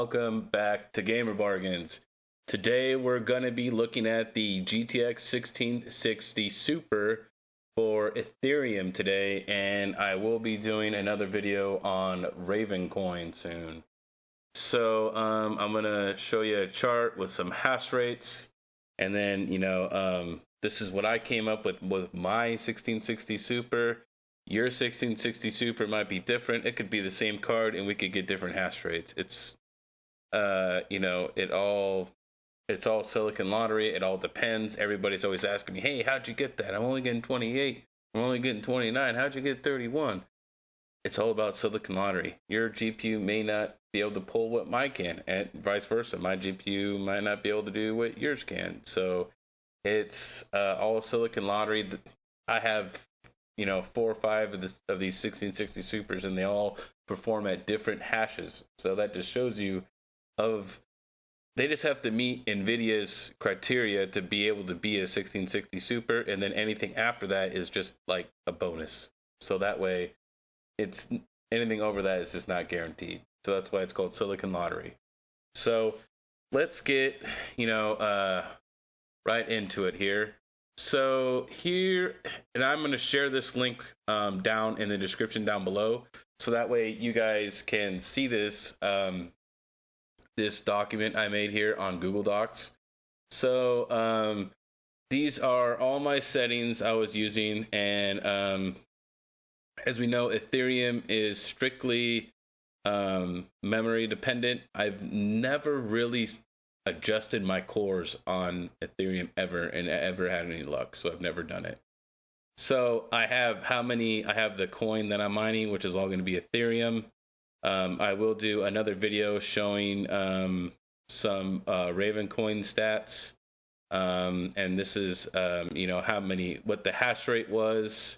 welcome back to Gamer Bargains. Today we're going to be looking at the GTX 1660 Super for Ethereum today, and I will be doing another video on Raven coin soon. So I'm going to show you a chart with some hash rates, and then, this is what I came up with my 1660 Super. Your 1660 Super might be different. It could be the same card and we could get different hash rates. It's it's all Silicon Lottery. It all depends. Everybody's always asking me, hey, how'd you get that? I'm only getting 28. I'm only getting 29. How'd you get 31? It's all about Silicon Lottery. Your GPU may not be able to pull what mine can, and vice versa. My GPU might not be able to do what yours can. So it's all Silicon Lottery. I have 4 or 5 of these 1660 Supers, and they all perform at different hashes. So that just shows you they just have to meet NVIDIA's criteria to be able to be a 1660 Super, and then anything after that is just like a bonus. So that way, it's anything over that is just not guaranteed. So that's why it's called Silicon Lottery. So let's get right into it here. So here, and I'm going to share this link down in the description down below, so that way you guys can see this this document I made here on Google Docs. So these are all my settings I was using, and as we know, Ethereum is strictly memory dependent. I've never really adjusted my cores on Ethereum ever and ever had any luck, so I've never done it. So I have the coin that I'm mining, which is all going to be Ethereum. I will do another video showing some Raven coin stats, and this is what the hash rate was,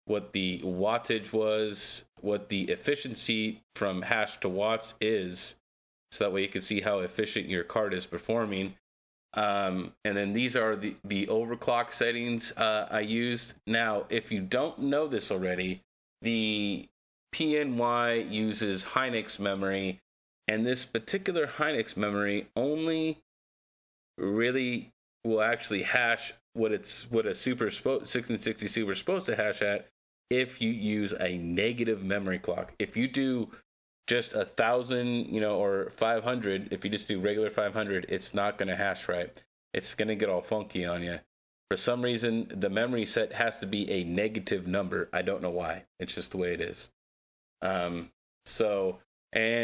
what the wattage was, what the efficiency from hash to watts is, so that way you can see how efficient your card is performing. And then these are the overclock settings I used. Now, if you don't know this already, the Pny uses Hynix memory, and this particular Hynix memory only really will actually hash what a 1660 Super is supposed to hash at if you use a negative memory clock. If you do just 1,000, or 500, if you just do regular 500, it's not going to hash right. It's going to get all funky on you. For some reason, the memory set has to be a negative number. I don't know why. It's just the way it is. And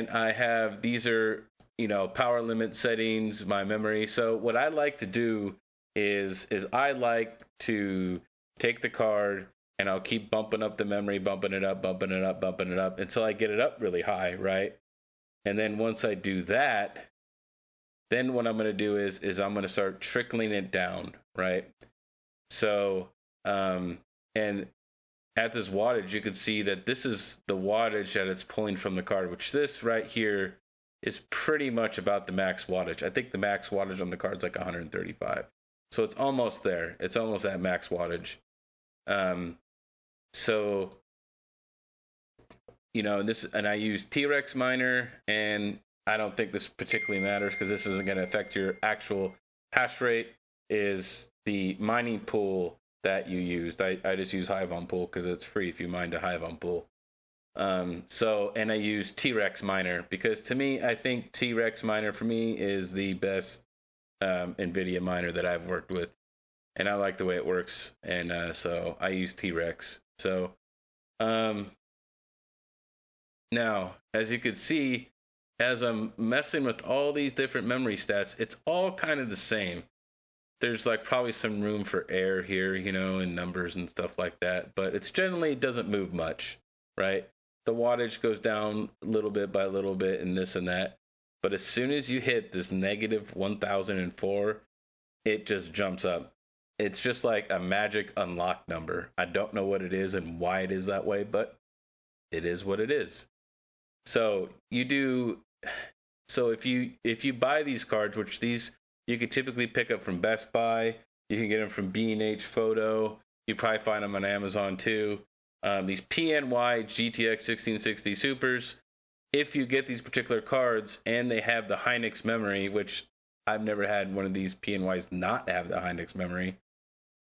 I have, these are, power limit settings, my memory. So what I like to do is I like to take the card, and I'll keep bumping up the memory, bumping it up until I get it up really high, right? And then once I do that, then what I'm going to do is I'm going to start trickling it down, right? So, and at this wattage, you can see that this is the wattage that it's pulling from the card, which this right here is pretty much about the max wattage. I think the max wattage on the card is like 135. So it's almost there. It's almost at max wattage. So, and I use T-Rex miner, and I don't think this particularly matters because this isn't going to affect your actual hash rate, is the mining pool that you used. I just use Hive on pool because it's free if you mine to Hive on pool. And I use T-Rex miner because to me, I think T-Rex miner for me is the best NVIDIA miner that I've worked with. And I like the way it works, and so I use T-Rex. So, now, as you can see, as I'm messing with all these different memory stats, it's all kind of the same. There's like probably some room for error here, and numbers and stuff like that, but it's generally doesn't move much, right? The wattage goes down little bit by little bit and this and that, but as soon as you hit this negative 1004, it just jumps up. It's just like a magic unlock number. I don't know what it is and why it is that way, but it is what it is. So if you buy these cards, which these you could typically pick up from Best Buy, you can get them from B&H Photo. You probably find them on Amazon too. These Pny Gtx 1660 Supers, if you get these particular cards and they have the Hynix memory, which I've never had one of these PNYs not have the Hynix memory.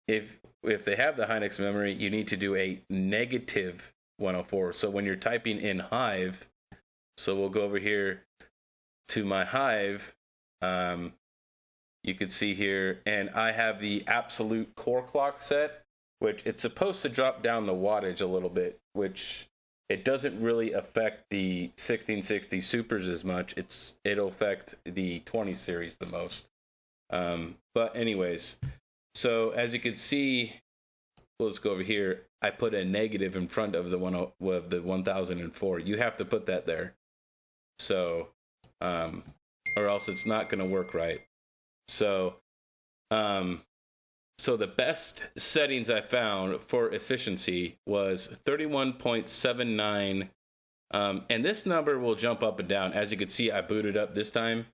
If they have the Hynix memory, you need to do a negative 104. So when you're typing in Hive, so we'll go over here to my Hive. You can see here, and I have the absolute core clock set, which it's supposed to drop down the wattage a little bit, which it doesn't really affect the 1660 supers as much. It'll affect the 20 series the most. But anyways, so as you can see, let's go over here. I put a negative in front of the 1004. You have to put that there. So, or else it's not going to work right. So, so the best settings I found for efficiency was 31.79. And this number will jump up and down. As you can see, I booted up this time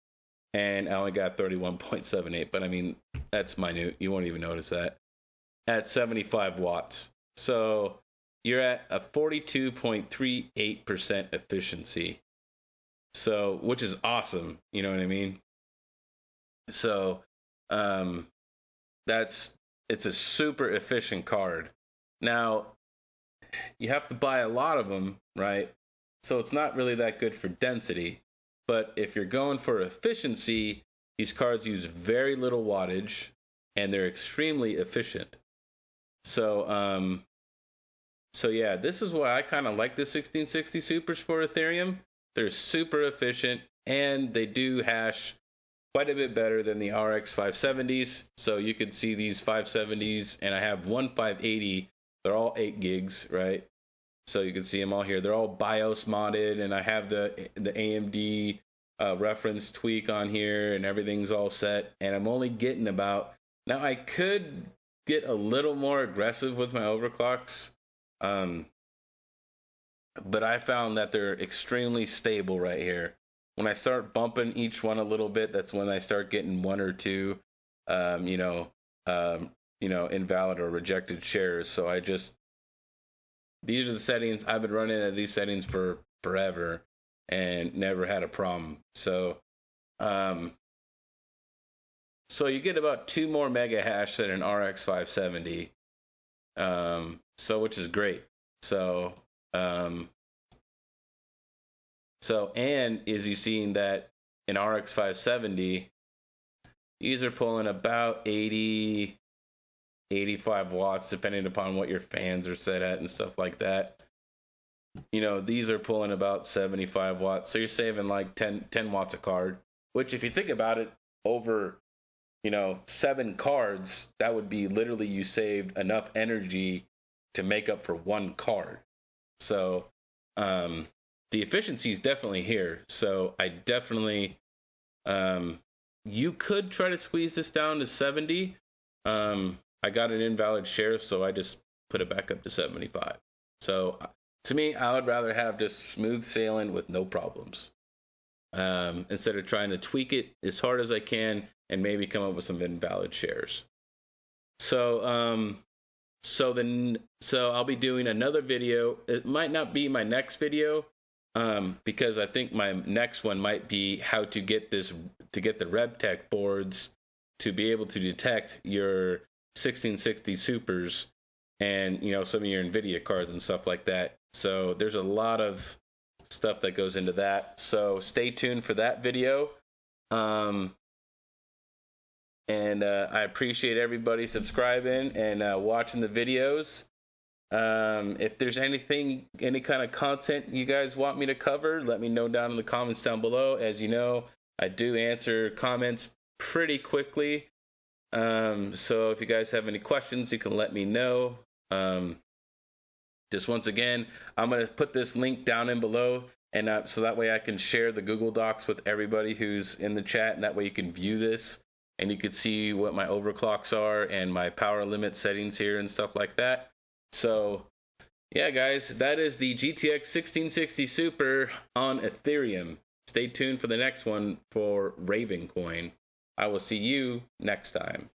and I only got 31.78. But I mean, that's minute. You won't even notice that. At 75 watts. So you're at a 42.38% efficiency. So, which is awesome. You know what I mean? So, it's a super efficient card. Now, you have to buy a lot of them, right? So it's not really that good for density. But if you're going for efficiency, these cards use very little wattage, and they're extremely efficient. So, so yeah, this is why I kind of like the 1660 supers for Ethereum. They're super efficient, and they do hash quite a bit better than the RX 570s. So you can see these 570s, and I have one 580. They're all 8 gigs, right? So you can see them all here. They're all BIOS modded, and I have the AMD reference tweak on here, and everything's all set. And I'm only getting about... Now, I could get a little more aggressive with my overclocks, but I found that they're extremely stable right here. When I start bumping each one a little bit, that's when I start getting one or two, invalid or rejected shares. So these are the settings. I've been running at these settings for forever and never had a problem. So, so you get about 2 more mega hash than an RX 570. So which is great. So, and is you seeing that in RX 570, these are pulling about 80, 85 watts, depending upon what your fans are set at and stuff like that. You know, these are pulling about 75 watts. So you're saving like 10 watts a card, which if you think about it over, 7 cards, that would be literally you saved enough energy to make up for 1 card. So, the efficiency is definitely here. So I definitely, you could try to squeeze this down to 70. I got an invalid share, so I just put it back up to 75. So to me, I would rather have just smooth sailing with no problems, instead of trying to tweak it as hard as I can and maybe come up with some invalid shares. So, so I'll be doing another video. It might not be my next video, because I think my next one might be how to get the RevTech boards to be able to detect your 1660 supers and, some of your NVIDIA cards and stuff like that. So there's a lot of stuff that goes into that. So stay tuned for that video. And I appreciate everybody subscribing and watching the videos. If there's any kind of content you guys want me to cover, let me know down in the comments down below. As you know, I do answer comments pretty quickly. So if you guys have any questions, you can let me know. Just once again, I'm going to put this link down in below, and so that way I can share the Google Docs with everybody who's in the chat, and that way you can view this and you can see what my overclocks are and my power limit settings here and stuff like that. So yeah, guys, that is the GTX 1660 Super on Ethereum. Stay tuned for the next one for Raven Coin. I will see you next time.